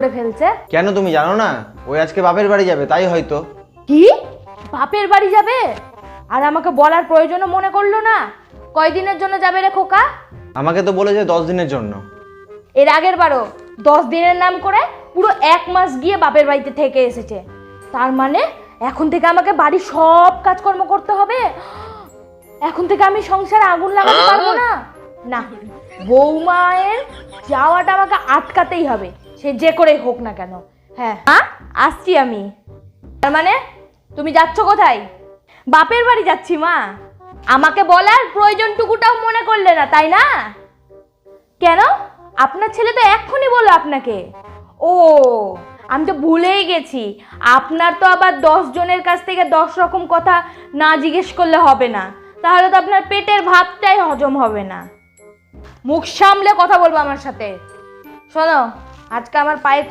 করে ফেলছে। কেন তুমি জানো না? ওই আজকে বাপের বাড়ি যাবে, তাই হয়তো। কি? বাপের বাড়ি যাবে? আর আমাকে বলার প্রয়োজনও মনে করলো না? কয়দিনের জন্য যাবে রে খোকা? আমাকে তো বলেছে 10 দিনের জন্য। এর আগের বারও 10 দিনের নাম করে পুরো 1 মাস গিয়ে বাপের বাড়িতে থেকে এসেছে। তার মানে এখন থেকে আমাকে বাড়ির সব কাজকর্ম করতে হবে? এখন থেকে আমি সংসারে আগুন লাগাতে পারবো না? না, বৌমায়ের যাওয়াটা আমাকে আটকাতেই হবে, সে যে করেই হোক না কেন। হ্যাঁ, আসছি আমি। তার মানে তুমি যাচ্ছ কোথায়? বাপের বাড়ি যাচ্ছি মা। আমাকে বলার প্রয়োজনটুকুটাও মনে করলে না, তাই না? কেন? আপনার ছেলে তো এক্ষুনি বললো আপনাকে। ও, আমি তো ভুলেই গেছি। আপনার তো আবার 10 জনের কাছ থেকে 10 রকম কথা না জিজ্ঞেস করলে হবে না, তাহলে তো আপনার পেটের ভাতটাই হজম হবে না। মুখ সামলে কথা বলবো আমার সাথে। শোনো, আজকে আমার পায়ে